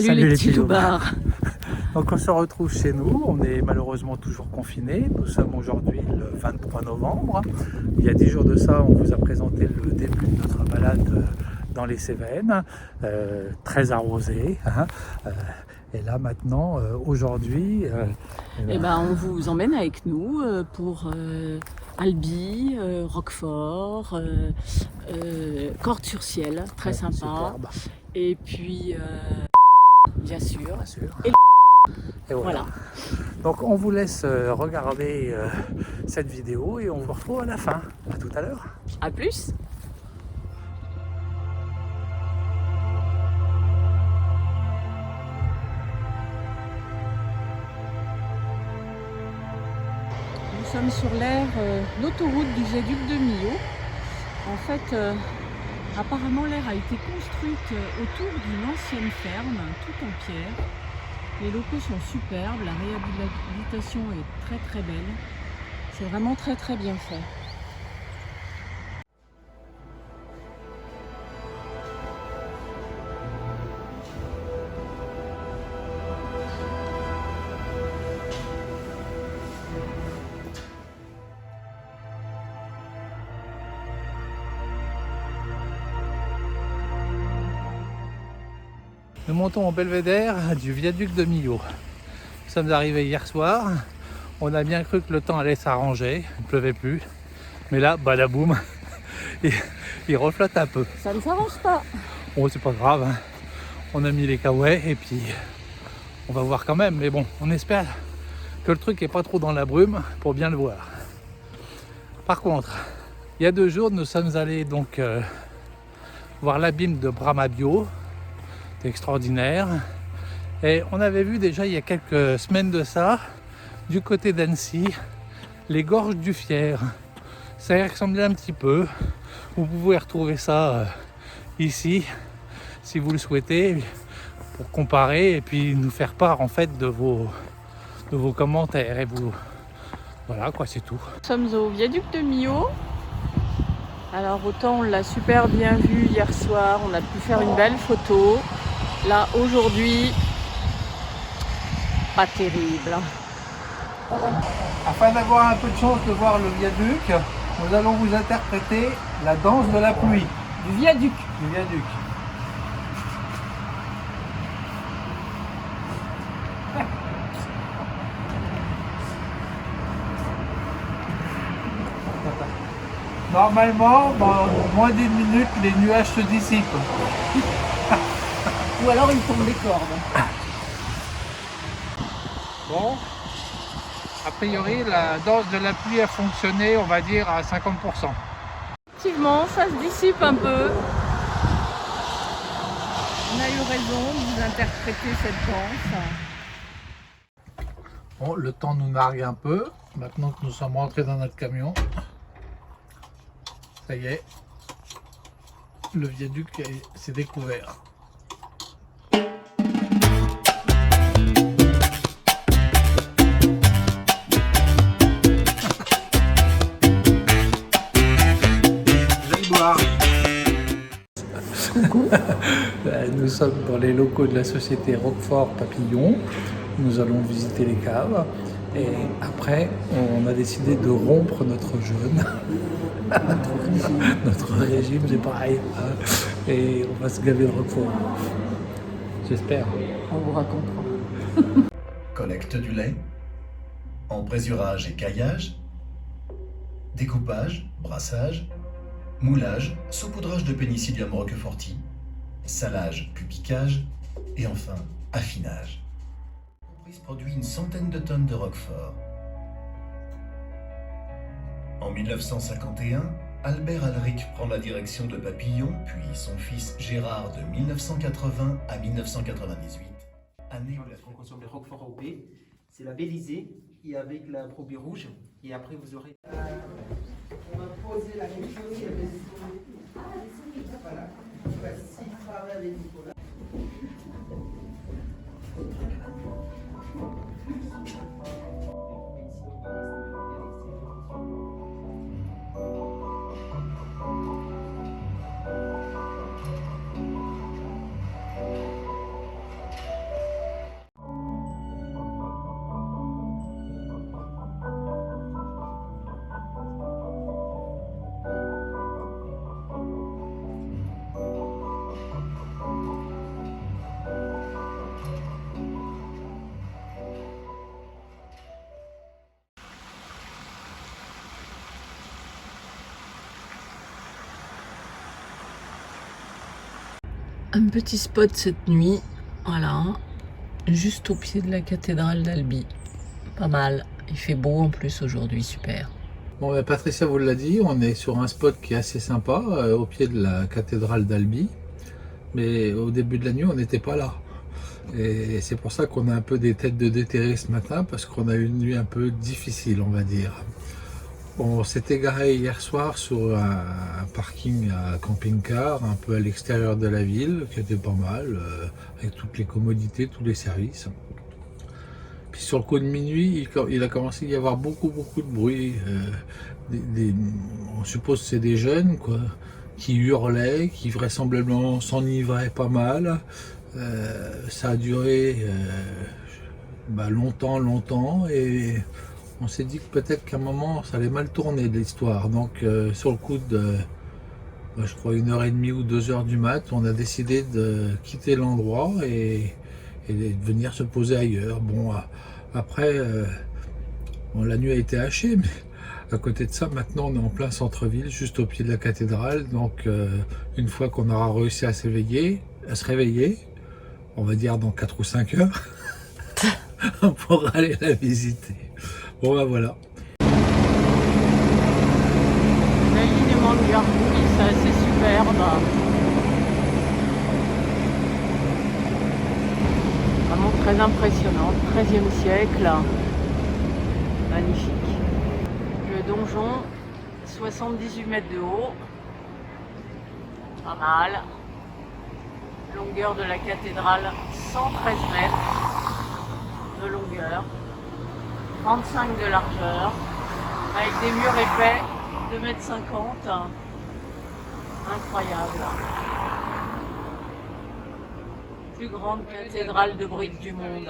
Salut les petits loupards. Donc on se retrouve chez nous, on est malheureusement toujours confinés. Nous sommes aujourd'hui le 23 novembre. Il y a 10 jours de ça, on vous a présenté le début de notre balade dans les Cévennes, très arrosée. Et là maintenant, aujourd'hui... on vous emmène avec nous pour Albi, Roquefort, Cordes-sur-Ciel, très sympa. Superbe. Et puis, bien sûr. Et voilà. Donc on vous laisse regarder cette vidéo et on vous retrouve à la fin. À tout à l'heure. À plus. Nous sommes sur l'autoroute du viaduc de Millau. En fait, apparemment l'aire a été construite autour d'une ancienne ferme, tout en pierre. Les locaux sont superbes, la réhabilitation est très très belle. C'est vraiment très très bien fait. Nous montons au belvédère du viaduc de Millau. Nous sommes arrivés hier soir. On a bien cru que le temps allait s'arranger. Il ne pleuvait plus. Mais là, badaboum, il reflotte un peu. Ça ne s'arrange pas. Bon, c'est pas grave. On a mis les caouets et puis on va voir quand même. Mais bon, on espère que le truc n'est pas trop dans la brume pour bien le voir. Par contre, il y a 2 jours, nous sommes allés donc voir l'abîme de Bramabio. C'est extraordinaire. Et on avait vu déjà il y a quelques semaines de ça, du côté d'Annecy, les gorges du Fier. Ça y ressemblait un petit peu. Vous pouvez retrouver ça ici, si vous le souhaitez, pour comparer et puis nous faire part en fait de vos commentaires. Et vous, voilà quoi, c'est tout. Nous sommes au viaduc de Millau. Alors autant on l'a super bien vu hier soir, on a pu faire une belle photo. Là aujourd'hui, pas terrible. Afin d'avoir un peu de chance de voir le viaduc, nous allons vous interpréter la danse de la pluie. Du viaduc. Du viaduc. Normalement, dans moins d'une minute, les nuages se dissipent. Ou alors il tombe des cordes. Bon, a priori, la danse de la pluie a fonctionné, on va dire, à 50%. Effectivement, ça se dissipe un peu. On a eu raison de vous interpréter cette danse. Bon, le temps nous nargue un peu. Maintenant que nous sommes rentrés dans notre camion, ça y est, le viaduc s'est découvert. Nous sommes dans les locaux de la société Roquefort Papillon. Nous allons visiter les caves et après on a décidé de rompre notre jeûne. Notre régime, c'est pareil. Et on va se gaver de Roquefort. J'espère. On vous racontera. Collecte du lait, emprésurage et caillage, découpage, brassage, moulage, saupoudrage de Pénicillium roqueforti, salage puis piquage et enfin affinage. L'entreprise produit une centaine de tonnes de roquefort. En 1951, Albert Alric prend la direction de Papillon, puis son fils Gérard de 1980 à 1998. Année où On consomme le roquefort AOP, c'est la Bélysée et avec la brebis rouge. Et après vous aurez. On va poser la même chose qu'il y avait sur voilà. Voici, travaille avec Nicolas. Un petit spot cette nuit, voilà, juste au pied de la cathédrale d'Albi. Pas mal, il fait beau en plus aujourd'hui, super. Bon, Patricia vous l'a dit, on est sur un spot qui est assez sympa, au pied de la cathédrale d'Albi. Mais au début de la nuit, on n'était pas là. Et c'est pour ça qu'on a un peu des têtes de déterré ce matin, parce qu'on a eu une nuit un peu difficile, on va dire. On s'est égaré hier soir sur un parking à camping-car, un peu à l'extérieur de la ville, qui était pas mal, avec toutes les commodités, tous les services. Puis sur le coup de minuit, il a commencé à y avoir beaucoup de bruit. On suppose que c'est des jeunes, quoi, qui hurlaient, qui vraisemblablement s'enivraient pas mal. Ça a duré longtemps et on s'est dit que peut-être qu'à un moment ça allait mal tourner de l'histoire. Donc sur le coup de je crois 1h30 ou 2h du mat, on a décidé de quitter l'endroit et de venir se poser ailleurs. Bon, après la nuit a été hachée, mais à côté de ça, maintenant on est en plein centre-ville, juste au pied de la cathédrale. Donc une fois qu'on aura réussi à se réveiller, on va dire dans 4 ou 5 heures, on pourra aller la visiter. Bon ben voilà. L'alignement de Gargouille, c'est assez superbe. Vraiment très impressionnant, 13e siècle. Magnifique. Le donjon, 78 mètres de haut. Pas mal. Longueur de la cathédrale, 113 mètres de longueur, 35 de largeur, avec des murs épais, 2,50 m. Incroyable. Plus grande cathédrale de briques du monde.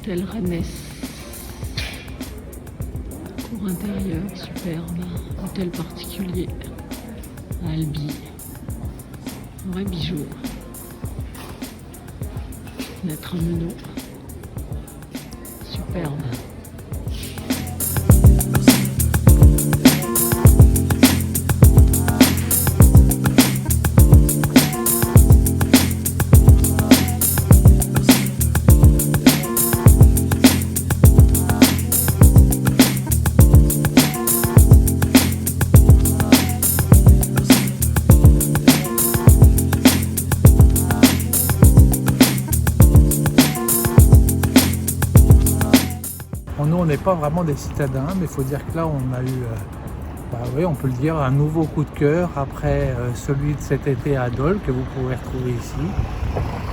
Hôtel Rennes. Cour intérieure, superbe. Hôtel particulier à Albi. Vrai bijou. Fenêtre à meneaux. Superbe. Bon, nous on n'est pas vraiment des citadins, mais il faut dire que là on a eu Bah oui, on peut le dire, un nouveau coup de cœur après celui de cet été à Dole que vous pouvez retrouver ici.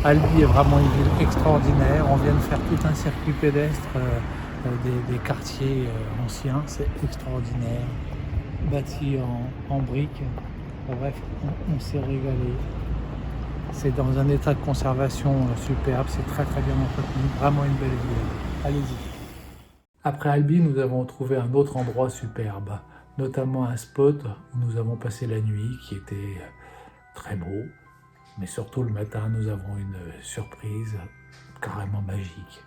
Albi est vraiment une ville extraordinaire. On vient de faire tout un circuit pédestre des quartiers anciens. C'est extraordinaire. Bâti en briques. Bref, on s'est régalé. C'est dans un état de conservation superbe. C'est très très bien entretenu. Vraiment une belle ville. Allez-y. Après Albi, nous avons trouvé un autre endroit superbe. Notamment un spot où nous avons passé la nuit qui était très beau. Mais surtout le matin, nous avons une surprise carrément magique.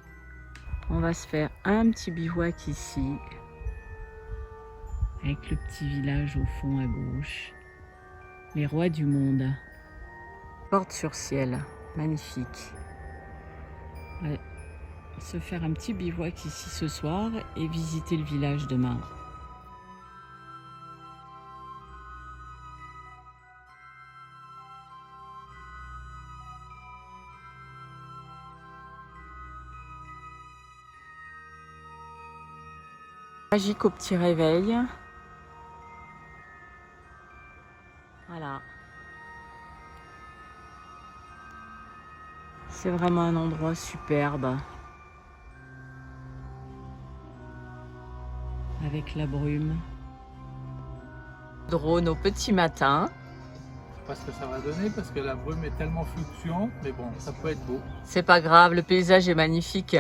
On va se faire un petit bivouac ici, avec le petit village au fond à gauche. Les rois du monde. Porte sur ciel, magnifique. On va se faire un petit bivouac ici ce soir et visiter le village demain. Magique au petit réveil. Voilà. C'est vraiment un endroit superbe. Avec la brume. Drone au petit matin. Je sais pas ce que ça va donner parce que la brume est tellement fluctuante, mais bon, ça peut être beau. C'est pas grave, le paysage est magnifique.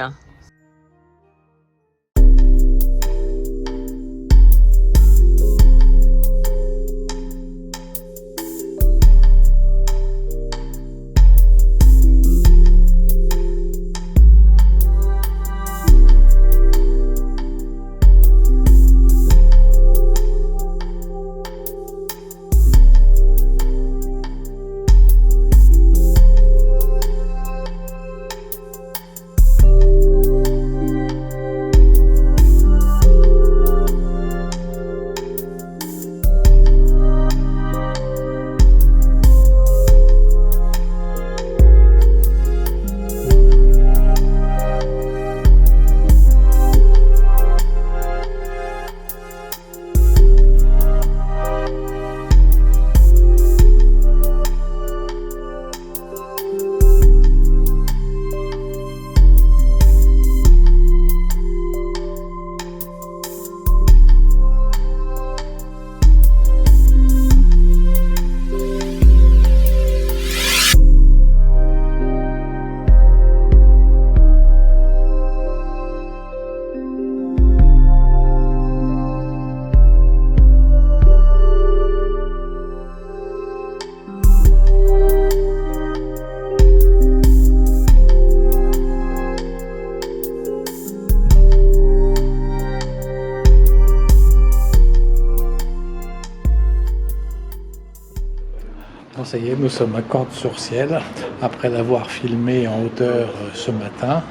Bon, ça y est, nous sommes à Cordes-sur-Ciel. Après l'avoir filmé en hauteur ce matin,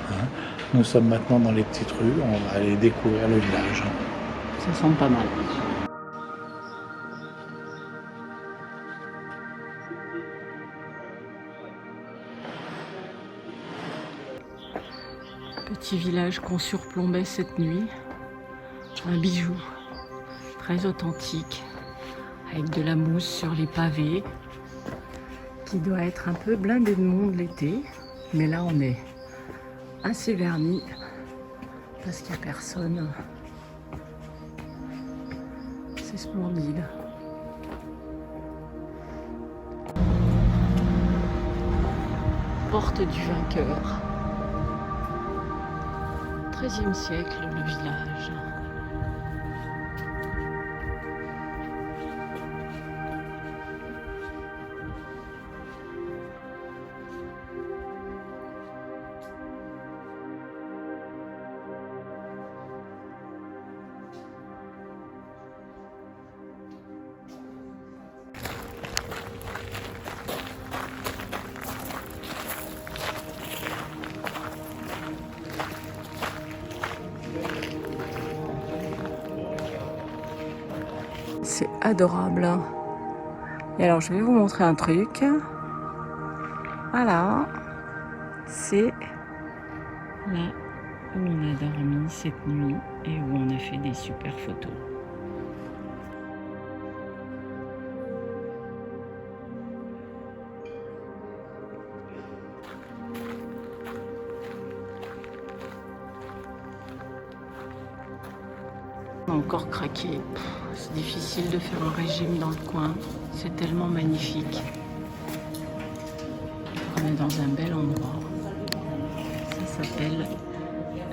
nous sommes maintenant dans les petites rues. On va aller découvrir le village. Ça sent pas mal. Petit village qu'on surplombait cette nuit. Un bijou très authentique, avec de la mousse sur les pavés, qui doit être un peu blindé de monde l'été. Mais là, on est assez vernis parce qu'il n'y a personne. C'est splendide. Porte du vainqueur. 13e siècle, le village. C'est adorable. Et alors, je vais vous montrer un truc. Voilà. C'est là où on a dormi cette nuit et où on a fait des super photos. Encore craqué. C'est difficile de faire un régime dans le coin. C'est tellement magnifique. On est dans un bel endroit. Ça s'appelle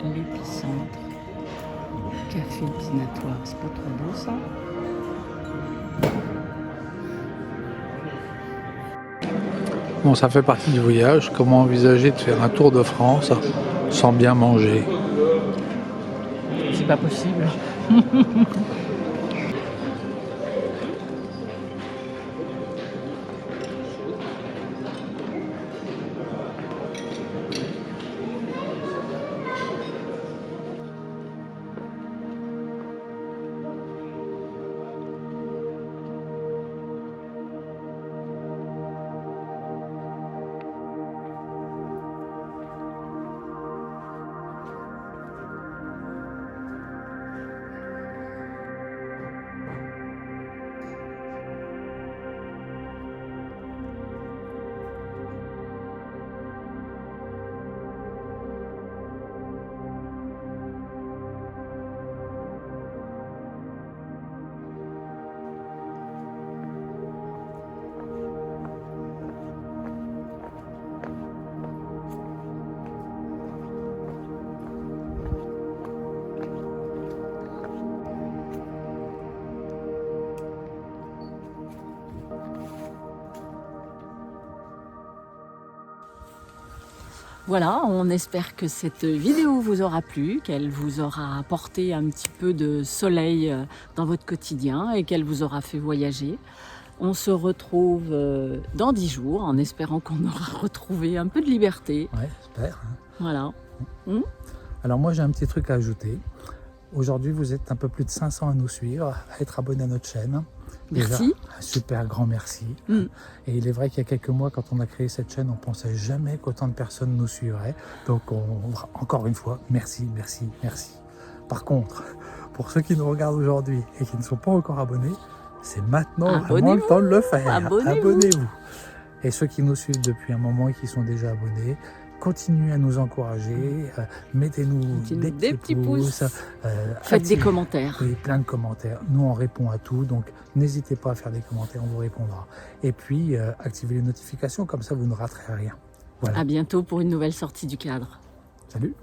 l'Épicentre. Café dînatoire. C'est pas trop beau ça? Bon, ça fait partie du voyage. Comment envisager de faire un tour de France sans bien manger? C'est pas possible. Voilà, on espère que cette vidéo vous aura plu, qu'elle vous aura apporté un petit peu de soleil dans votre quotidien et qu'elle vous aura fait voyager. On se retrouve dans 10 jours en espérant qu'on aura retrouvé un peu de liberté. Ouais, j'espère. Voilà. Alors moi j'ai un petit truc à ajouter. Aujourd'hui vous êtes un peu plus de 500 à nous suivre, à être abonnés à notre chaîne. Merci. Déjà, un super grand merci. Et il est vrai qu'il y a quelques mois, quand on a créé cette chaîne, on ne pensait jamais qu'autant de personnes nous suivraient. Donc encore une fois, merci, merci, merci. Par contre, pour ceux qui nous regardent aujourd'hui et qui ne sont pas encore abonnés, c'est maintenant vraiment le temps de le faire. Abonnez-vous. Et ceux qui nous suivent depuis un moment et qui sont déjà abonnés, continuez à nous encourager, mettez-nous des petits pouces. Faites des commentaires. Oui, plein de commentaires. Nous, on répond à tout, donc n'hésitez pas à faire des commentaires, on vous répondra. Et puis, activez les notifications, comme ça vous ne raterez rien. Voilà. À bientôt pour une nouvelle sortie du cadre. Salut.